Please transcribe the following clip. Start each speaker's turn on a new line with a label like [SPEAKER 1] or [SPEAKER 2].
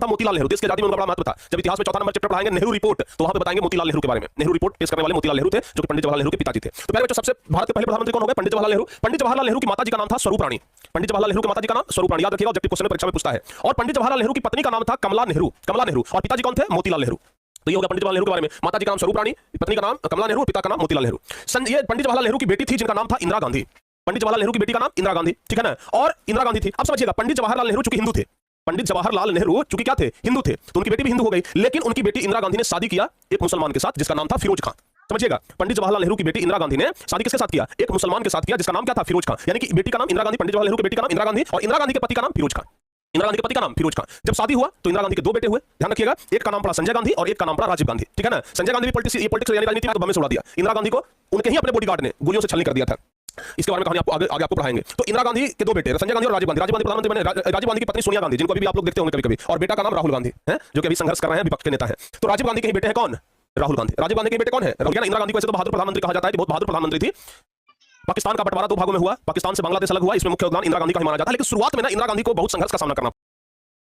[SPEAKER 1] था मोतीलाल नेहरू। देश की आजादी में उनका बड़ा महत्व था। जब इतिहास में चौथा नंबर चैप्टर पढ़ाएंगे नेहरू रिपोर्ट, तो वहां पे बताएंगे मोतीलाल नेहरू के बारे में। नेहरू रिपोर्ट पेश करने वाले मोतीलाल नेहरू थे, जो कि पंडित जवाहरलाल नेहरू के पिताजी थे। तो पहले बच्चों, सबसे भारत के पहले प्रधानमंत्री कौन हो गए? पंडित जवाहरलाल नेहरू। पंडित जवाहरलाल नेहरू की माताजी का नाम था स्वरूप रानी। पंडित जवाहरलाल नेहरू की माताजी का नाम स्वरूप रानी, याद रखिएगा, ऑब्जेक्टिव क्वेश्चन में परीक्षा में पूछता है। और पंडित जवाहरलाल नेहरू की पत्नी का नाम था कमला नेहरू। कमला नेहरू। और पिताजी कौन थे? मोतीलाल नेहरू। तो ये होगा पंडित जवाहरलाल नेहरू के बारे में। माताजी का नाम स्वरूप रानी, पत्नी का नाम कमला नेहरू, पिता का नाम मोतीलाल नेहरू। ये पंडित जवाहरलाल नेहरू की बेटी थी जिनका नाम था इंदिरा गांधी। पंडित जवाहरलाल नेहरू की बेटी का नाम इंदिरा गांधी, ठीक है ना। और इंदिरा गांधी थी। अब समझिएगा, पंडित जवाहरलाल नेहरू चूंकि हिंदू थे, पंडित जवाहरलाल नेहरू चूंकि क्या थे? हिंदू थे, तो उनकी बेटी भी हिंदू हो गई। लेकिन उनकी बेटी इंदिरा गांधी ने शादी किया एक मुसलमान के साथ जिसका नाम था फिरोज खान। समझिएगा, पंडित जवाहरलाल नेहरू की बेटी इंदिरा गांधी ने शादी किसके साथ किया? एक मुसलमान के साथ किया जिसका नाम क्या था? फिरोज खान। यानी कि बेटी का नाम इंदिरा गांधी, पंडित जवाहरलाल नेहरू की बेटी का नाम इंदिरा गांधी, और इंदिरा गांधी के पति का नाम फिरोज खान। इंदिरा गांधी के पति का नाम फिरोज खान। जब शादी हुआ तो इंदिरा गांधी के दो बेटे हुए, ध्यान रखिएगा। एक का नाम पड़ा संजय गांधी और एक का नाम पड़ा राजीव गांधी, ठीक है ना। संजय गांधी भी पॉलिटिक्स यानी राजनीति में बम से उड़ा दिया। इंदिरा गांधी को उनके ही अपने बॉडीगार्ड ने गोलियों से छलनी कर दिया था। इसके बारे में कहानी आपको आगे आपको पढ़ाएंगे। तो इंदिरा गांधी के दो बेटे, संजय गांधी और राजीव गांधी। राजीव गांधी प्रधानमंत्री बने, राजीव गांधी की पत्नी सोनिया गांधी, जिनको भी आप लोग देखते होंगे कभी-कभी, और बेटा का नाम राहुल गांधी है, जो कि अभी संघर्ष कर रहे हैं, विपक्ष के नेता हैं। तो राजीव गांधी के ही बेटे हैं कौन? राहुल गांधी। राजीव गांधी के बेटे कौन है? राहुल। इंदिरा गांधी को ऐसे तो बहादुर प्रधानमंत्री कहा जाता है कि बहुत बहादुर प्रधानमंत्री थी। पाकिस्तान का बंटवारा दो भागों में हुआ, पाकिस्तान से बांग्लादेश अलग हुआ, इसमें मुख्य योगदान इंदिरा गांधी का ही माना जाता है। लेकिन शुरुआत में ना इंदिरा गांधी को बहुत संघर्ष का सामना करना